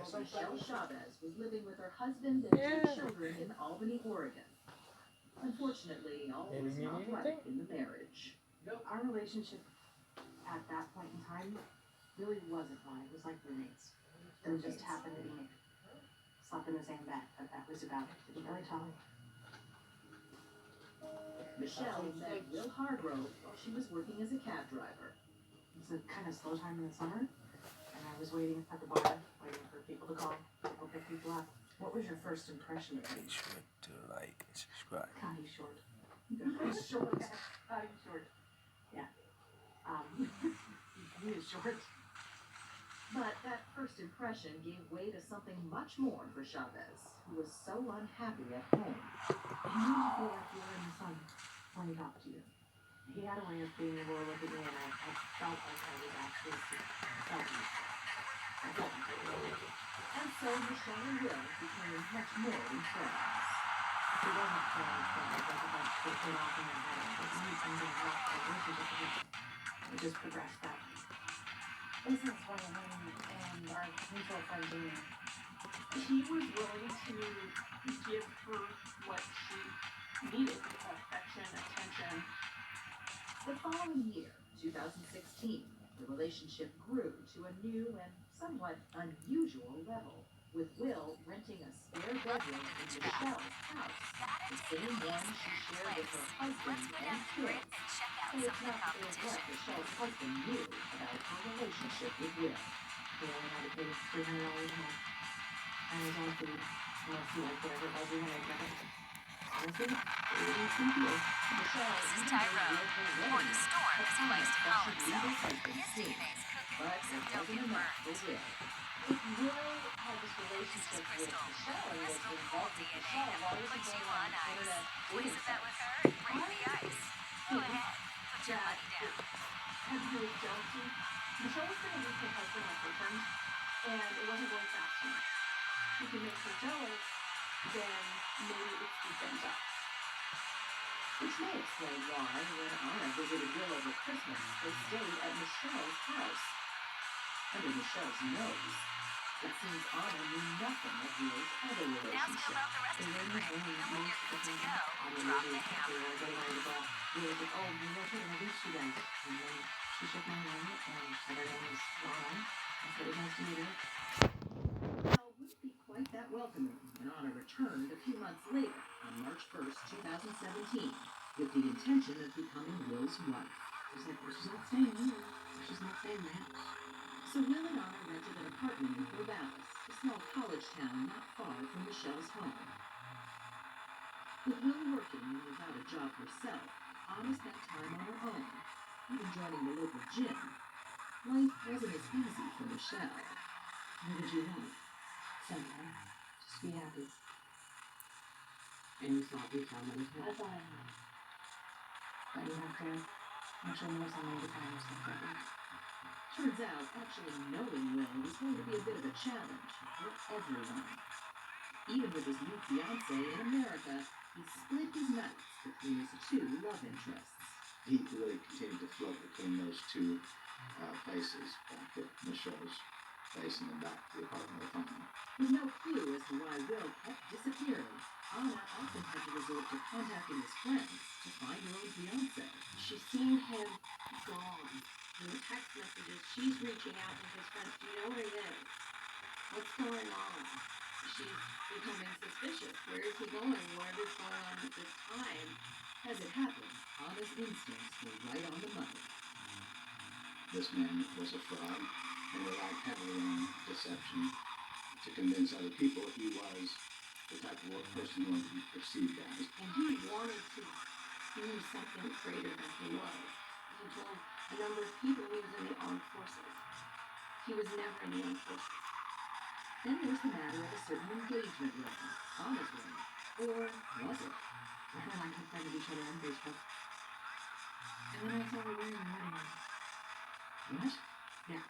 Michelle Chavez was living with her husband and two children in Albany, Oregon. Unfortunately, all was not right in the marriage. Our relationship at that point in time really wasn't one. It was like roommates. And it just happened to be slept in the same bed, but that was about it. Didn't really talk. Michelle met Will Hargrove while she was working as a cab driver. It was a kind of slow time in the summer, and I was waiting at the bar, waiting for people to call, people pick people up. What was your first impression of him? Make sure to like and subscribe. God, he's short. He's short. God, he's short. Yeah. He is short. But that first impression gave way to something much more for Chavez, who was so unhappy at home. He made you feel like you were in the sun when he talked to you. He had a way of being able to look at me, and I felt like I was actually felt me. I felt like I was really. And so Michelle and Will became much more than friends. It wasn't friends, but it wasn't like they came off in their head. It wasn't something about the relationship. It just progressed that way. This is one of them and our mutual friend Jamie. He was willing to give her what she needed, affection, attention. The following year, 2016, the relationship grew to a new and somewhat unusual level, with Will renting a spare bedroom in Michelle's house, the same one she shared with her husband and kids. So it's not clear what Michelle's husband knew about her relationship with Will. We only had to pay $300 a month. And it was all food. Unless you like whatever it was we wanted to get. Honestly, it was a deal. Michelle This is even Tyrone, gave her or wedding the Storm as he likes to call himself. husband His seen. teammates cook But it, so it don't wasn't get enough burned. for Will. If Will had this relationship with Crystal. Michelle and was Crystal involved with DNA Michelle, that why will was he put going you on on ice. internet Place dating a bet with sites? her and break the ice. Go ahead, put your money down. Had to do with jealousy. Michelle was going to leave her husband on her terms, and it wasn't going fast enough. He can make her jealous, then maybe it would speed things up. Which may explain why, when Anna visited Will over Christmas, they stayed at Michelle's house. Under Michelle's nose, it seems Anna knew nothing of Will's other Now relationship. scope out the rest of the grid, and when you're good to go, drop the hammer. We were ready to go. We were like, oh, maybe I should introduce you guys. And then she shook my hand and said her name was Lana. I said, it's nice to meet her. Well, wouldn't be quite that welcoming when Anna returned a few months later, on March 1st, 2017, with the intention of becoming Will's wife. She's like, well, she's not staying here. She's not staying in the house. So Will and Anna rented an apartment in Corvallis, a small college town not far from Michelle's home. With Will working and without a job herself, Anna spent time on her own, even joining the local gym. Life wasn't as easy for Michelle. What did you want? Something. Just be happy. And you thought you found what you I had. thought I had. But you have to actually know something to find yourself better. Turns out, actually knowing Will was going to be a bit of a challenge for everyone. Even with his new fiancée in America, he split his nights between his two love interests. He really continued to float between those two places, back at Michelle's place and then back to the apartment with home. With no clue as to why Will kept disappearing, Anna often had to resort to contacting his friends to find her own fiancé. She's seen him gone. In the text messages, she's reaching out to his friends. Do you know where he is? What's going on? She's becoming suspicious. Where is he going? What is going on at this time? As it happened, Anna's instincts were right on the money. This man was a fraud and relied heavily on deception to convince other people he was the type of person he wanted to be perceived as. And he wanted to be something greater than he was. He told a number of people he was in the armed forces. He was never in the armed forces. Then there's the matter of a certain engagement ring, Anna's ring. Or was it? Her and I confronted each other on Facebook. And then I saw her wearing a wedding ring. What? Yeah.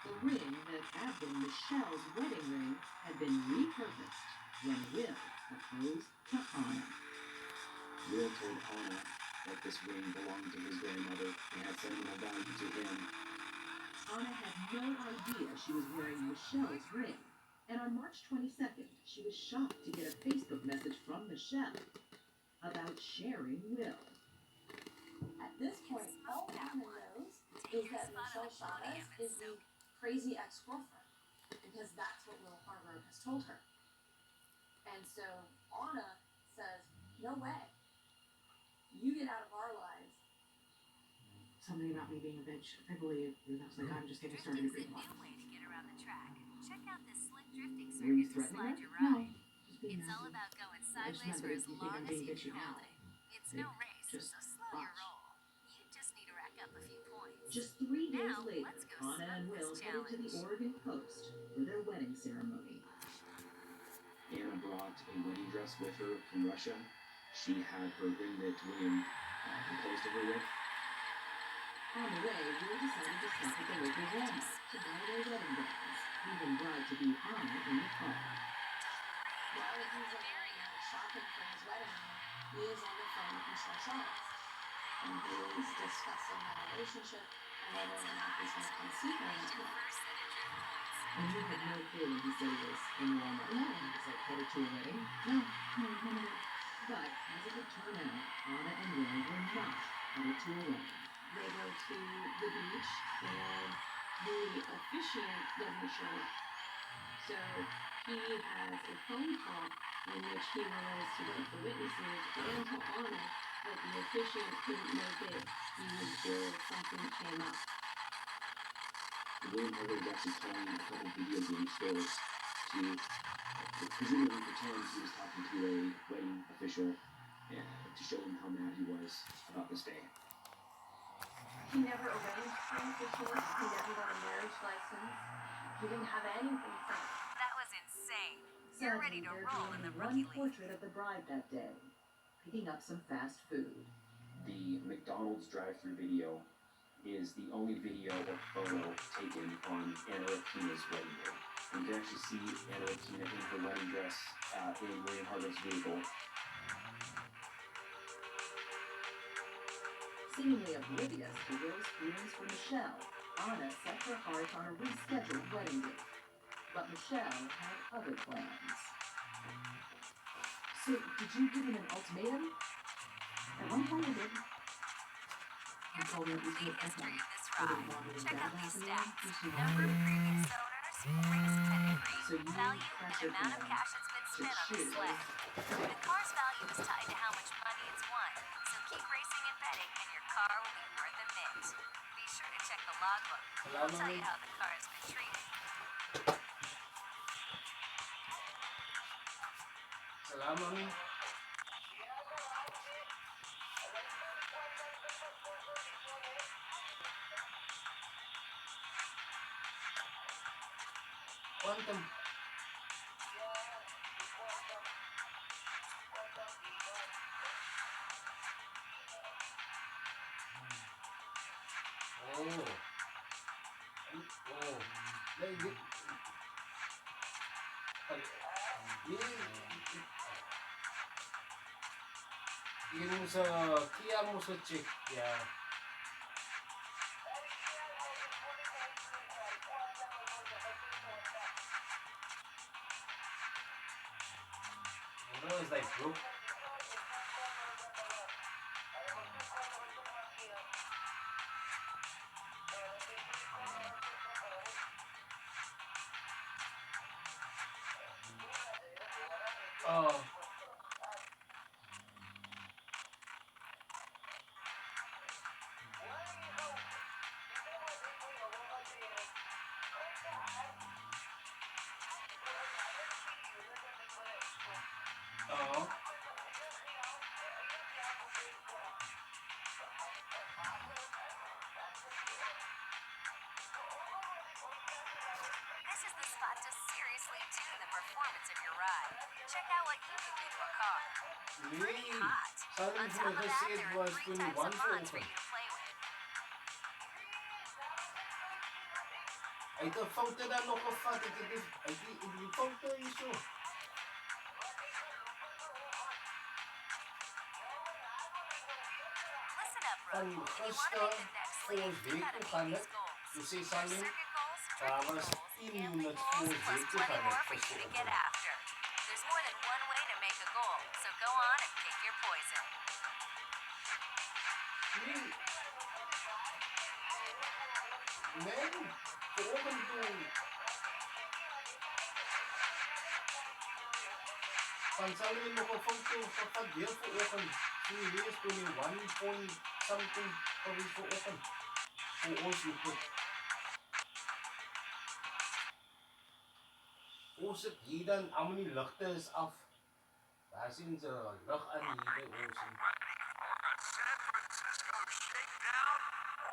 The ring that had been Michelle's wedding ring had been repurposed when Will proposed to Anna. Will told Anna that this ring belonged to his grandmother and had sentimental value to him. Anna had no idea she was wearing Michelle's ring. And on March 22nd, she was shocked to get a Facebook message from Michelle about sharing Will. At this point, all Anna knows is that Michelle Chavez is the crazy ex-girlfriend, because that's what Will Hargrove has told her. And so Anna says, no way. You get out of our lives. Something about me being a bitch, I believe, and I was like, I'm just getting started Drifting's to a read new way to get around the track. Check out this slick drifting Were you circuit to threatening slide her? your No, ride. just being It's all nasty. about going I just sideways meant for that as if you think long I'm as being you bitchy can now, hold it. It's like, no race, just so slow your watch. roll. You just need to rack up a few points. Just 3 days Now, later, let's go Anna and smoke Will this headed to the challenge. Oregon coast for their wedding ceremony. Anna brought a wedding dress with her from Russia. She had her ring that William proposed to her with. On the way, Will decided to stop at the local Walmart to buy their wedding gowns, leaving bride-to-be Anna in the car. While he's at Walmart shopping for his wedding ring, he is on the phone with Michelle Chavez. And he is discussing their relationship and whether or not he's going to come see her that Your night. first set of drift points. And you had no clue when he said he was in Walmart. No. He was like headed to a wedding. No, no. But as it would turn out, Anna and Will were not headed to a wedding. They go to the beach and the officiant doesn't show up. So he has a phone call in which he was to wait for witnesses and tell Anna that the officiant couldn't make it until something came up. William Hargrove was actually calling a couple video game stores to presumably pretend he was talking to a wedding official to show them how mad he was about this day. He never arranged for an officiant. He never got a marriage license. He didn't have anything from it. That was insane. You're ready to Sadly, roll there'd in be the only rookie one league. portrait of the bride that day, picking up some fast food. The McDonald's drive-thru video is the only video or photo taken on Anna Rakina's wedding day. You can actually see Anna Rakina in her wedding dress in William Hargrove's vehicle. Seemingly oblivious to Will's feelings for Michelle, Anna set her heart on a rescheduled wedding date. But Michelle had other plans. So, did you give him an ultimatum? At one point I did. I Here's a told him it was complete good history of this I didn't ride. want his Check dad out these happening. stats. Just he Number of wanted previous owners, greatest pedigree, So you value, and pressured amount of him cash that's been to spent on this choose. sled. The car's value is tied to how much money it's won, so keep racing and betting and your car will be worth a mint. Be sure to check the logbook. It'll tell you how the car has been treated. Salam, mami. Quantum. Oh. Oh. Like, yung sa Kia mo sa chick, yeah. I know it's like broke. Oh. Oh. This is the spot to seriously tune the performance of your ride. Check out what you can do to a car. Pretty Really? hot. Sabi On mo top of kasi that, it there are was 3 types of 21 mods for for you to play with. I thought fountain ano ko fat it is I think fountain issue. Listen up, bro. Ang If you first want to make the next leap, you Thursday gotta kung meet kanan. these goals. You see, There's Salim, circuit goals, was drift goals, 10 gambling minutes goals, for plus Zeke plenty and more it for was you to open. get after. There's more than one way to make a goal, so go on and pick your poison. Nee, vanochtend toen van Salim nog een foto van deel vanochtend. Toen lees toen die 1 point something van die vanochtend. Voor ons YouTube. Ons het hier dan, allemaal die lichte is af. Daar zien ze lig aan hier by ons. San Francisco shakedown,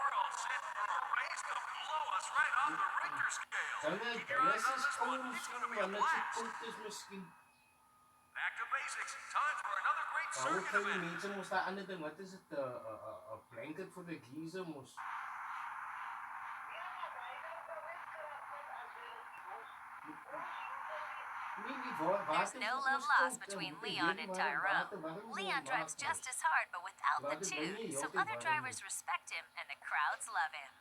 or else it for a race to blow us right on the Richter scale. Dan het Keep your eyes on is this one. koud, It's going to be a want het so blast. koud is miskien. Back to basics. Time for another great Maar hoe circuit kry die event. mense moes daar ander ding, wat is het, blanket vir die geyser moes. There's no love lost between Leon and Tyrone. Leon drives just as hard, but without the tune, so other drivers respect him and the crowds love him.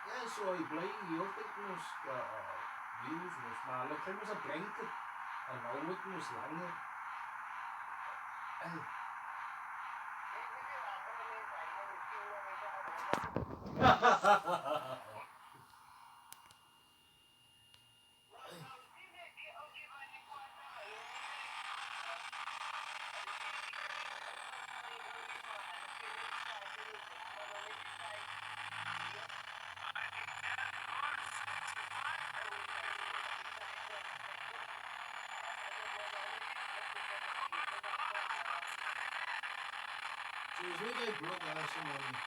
Ja, so hy bly heeltyd mos views mos, maar hulle kry mos 'n blanket en nou moet mos langer. Ay. So is nie die blok daar so maar nie.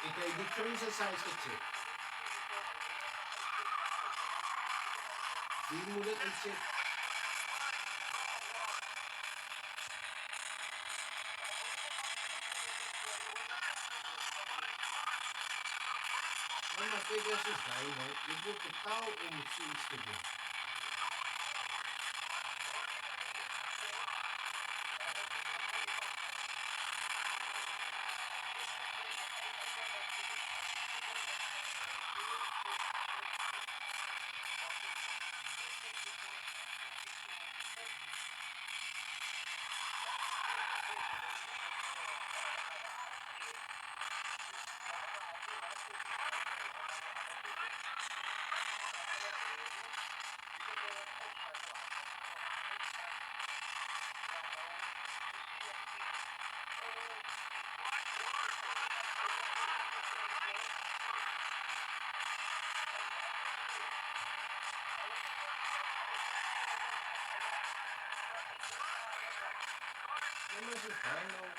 Ik heb die cruiser size gecheckt. Die moet het uitchecken. Maar kijk, dat is fijn, hè. Je wordt betaald om zoiets te doen. Ja, maar het is fijn, hoor.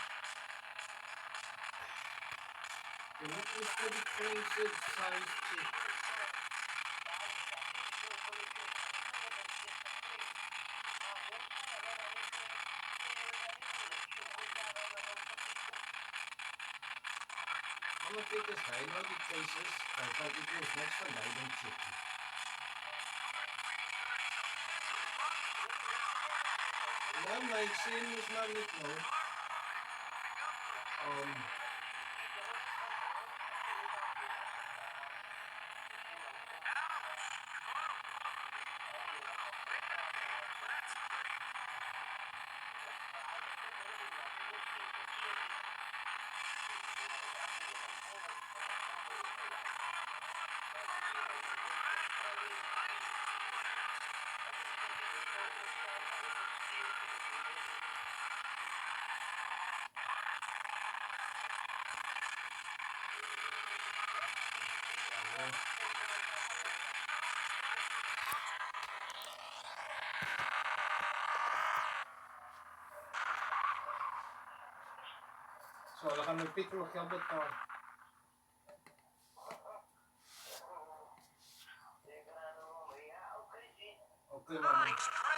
Je moet dus voor die cruiser size checken. Maar kijk eens, hij nou die choices, dan kan ik ons niks van Leiden checken. Ja, maar ik zie hem dus maar niet nou. Zo, dan gaan we Pieter nog geld betalen. Oké, man. Nice